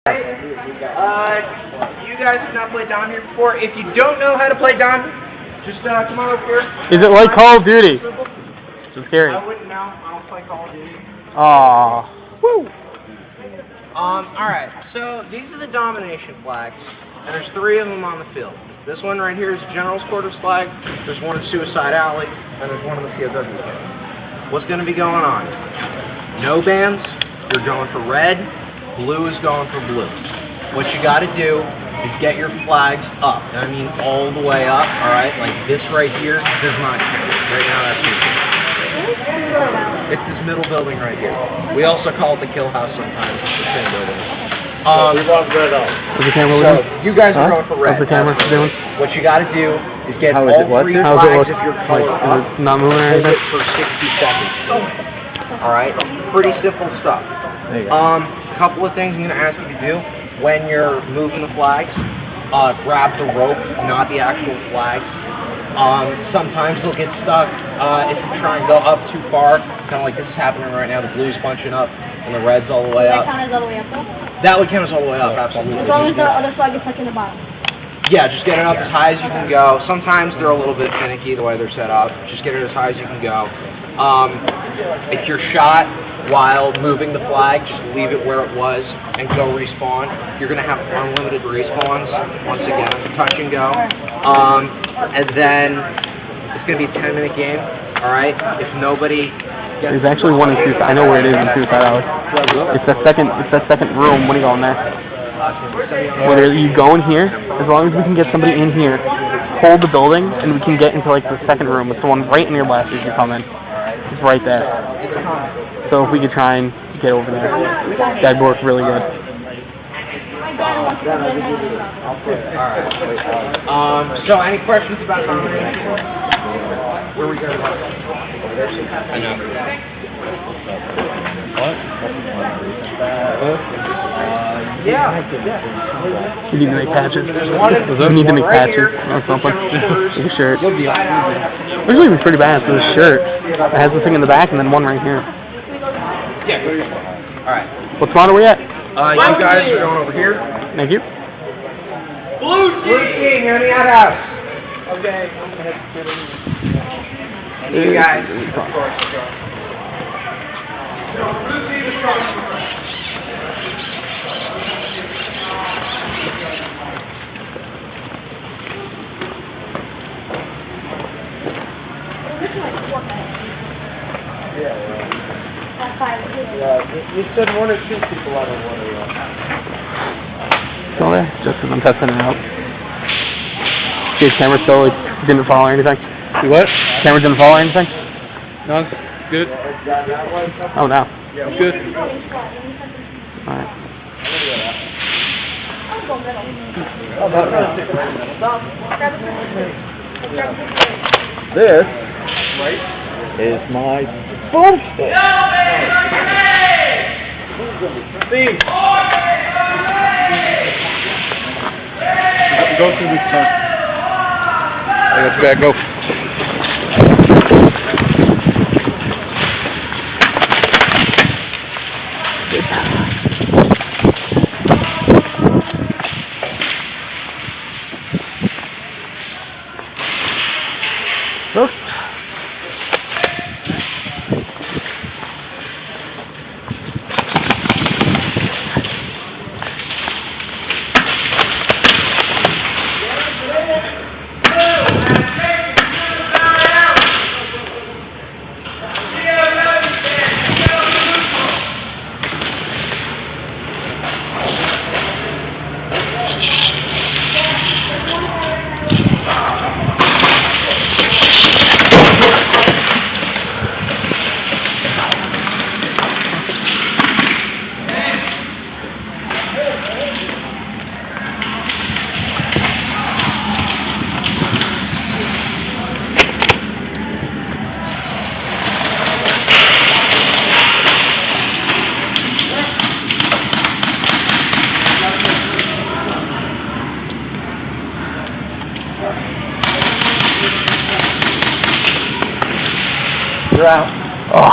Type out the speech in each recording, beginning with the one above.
You guys have not played Don here before. If you don't know how to play Don, just come on over here. Is it like Call of Duty? It's scary. I wouldn't know. I don't play Call of Duty. Aww. Woo! Alright, so these are the domination flags, and there's 3 of them on the field. This one right here is General's Quarters flag, there's one in Suicide Alley, and there's one in the POW flag. What's going to be going on? No bands, you're going for red, blue is going for blue. What you got to do is get your flags up, and I mean all the way up, alright? Like this right here does not change. Right now that's your it's this middle building right here. We also call it the kill house sometimes. It's the same building. We want red up. Is the camera so looking? You guys are going for red. What's the camera doing? What you got to do is get all 3 How's flags it of your color up. Is it not moving or Hold anything? it for 60 seconds. Alright? Pretty simple stuff. Couple of things I'm going to ask you to do when you're moving the flags. Grab the rope, not the actual flags. Sometimes they'll get stuck if you try and go up too far, kind of like this is happening right now. The blue's bunching up and the red's all the way up. That count as all the way up though? That would count as all the way up, absolutely. As long as the other flag is touching the bottom? Yeah, just get it up as high as you can go. Sometimes they're a little bit finicky the way they're set up. Just get it as high as you can go. If you're shot while moving the flag, just leave it where it was and go respawn. You're going to have unlimited respawns, once again, touch and go. And then it's going to be a 10-minute game, alright? If nobody... There's actually one in Suicide. I know where it is in Suicide Alley. It's that second room. What are you going there? Whether you go in here, as long as we can get somebody in here, hold the building, and we can get into like the second room. It's the one right in your left as you come in. It's right there. So if we could try and get over there, that'd work really good. So any questions about domination? Where are we going? I know. What? You need to make patches. You need to make patches or something. Make a shirt. Usually it's pretty bad for this shirt. It has the thing in the back and then one right here. Yeah, good. Alright. What spot are we at? You guys are going over here. Thank you. Blue team, hear me out. Okay. You guys. Blue team is strong. Yeah, you said 1 or 2 people out of 1 or 1. Still there? Just because I'm testing it out. See if camera still like, didn't fall or anything? What? Camera didn't fall or anything? No, good. Oh, no. Good. Alright. This is my boomstick. Steve! Go through this time. I got your back, go. Look. You're out. Oh.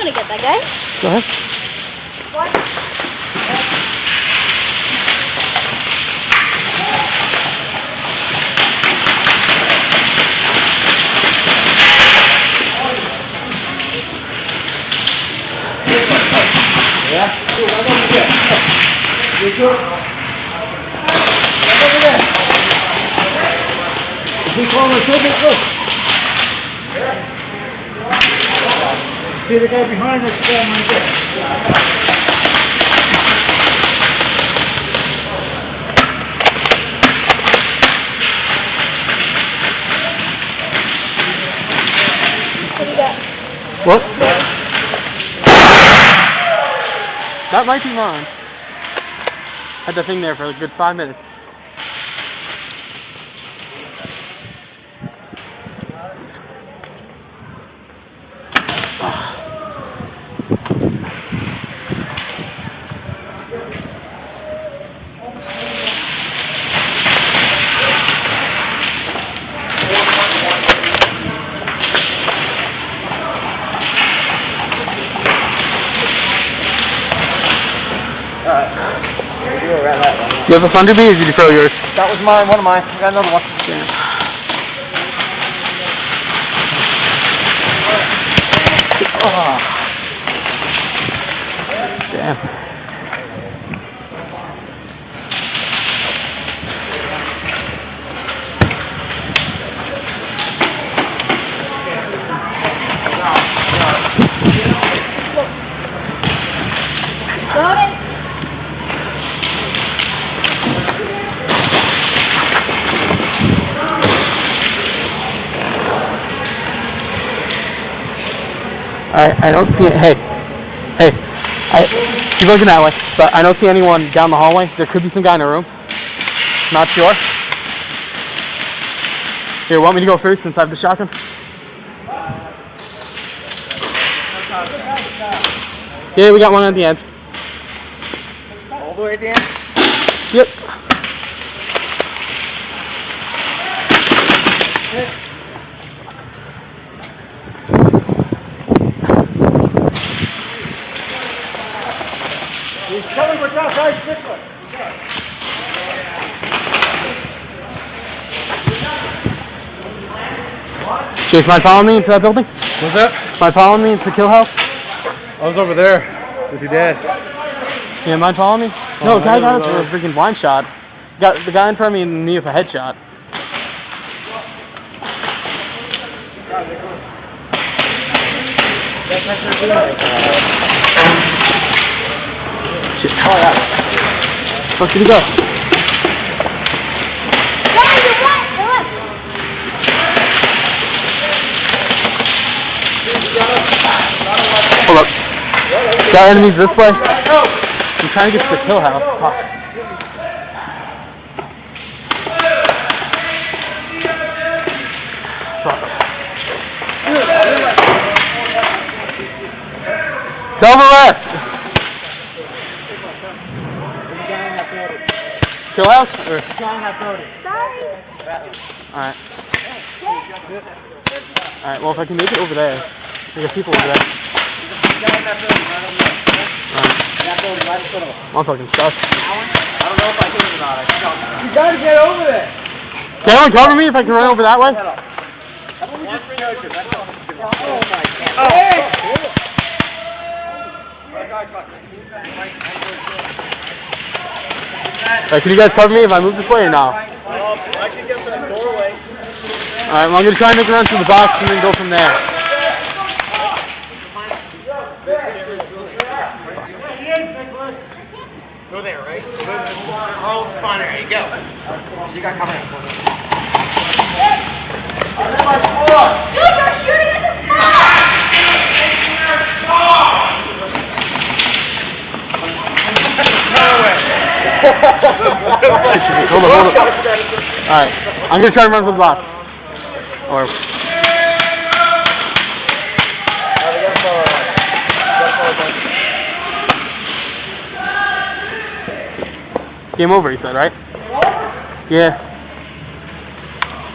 gonna get that guy. Go ahead. What? See the guy behind us standing right there. What do you got? What? That might be mine. Had the thing there for a good 5 minutes. Do you have a Thunder Bee or did you throw yours? That was mine, one of mine. I got another one. Damn. Oh. Damn. Got it? I don't see it. Hey, keep looking that way. But I don't see anyone down the hallway. There could be some guy in the room. Not sure. Here, want me to go first since I have the shotgun? Yeah, we got one at the end. All the way at the end? Yep. He's coming with that guy, Stryker. Chase, mind following me into that building? What's that? Mind following me into the kill house? I was over there with your dad. Yeah, mind following me? No, guy got us for a freaking blind shot. Got the guy in front of me in the knee with a headshot. Shit, call it out. Fuck did he go? Hold up. Got enemies this way? I'm trying to get to the kill house. Fuck. Fuck. Double left! Kill house? Or? Alright. Alright, well if I can make it over there. There's people over there. I'm fucking stuck. I don't know if I can or not. You gotta get over there. Can anyone cover me if I can run over that way? Oh my god. Hey! Can you guys cover me if I move this way or no? I can get to the doorway. Alright, well I'm gonna try and make a run through the box and then go from there. Go there, right? Oh, fine, there you go. You got coming in. Hold on. Alright, I'm gonna try and run for the box. Or... Game over, you said, right? Yeah.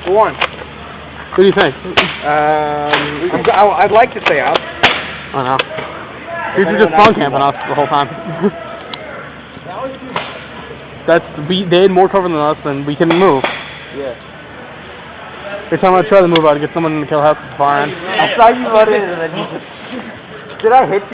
Who won? What do you think? I'd like to say out. I don't know. These are just spawn camping us the whole time. They had more cover than us, and we couldn't move. Yeah. Every time I try to move, I'd get someone to kill house at the far end. I saw you run in and then you just... Did I hit you?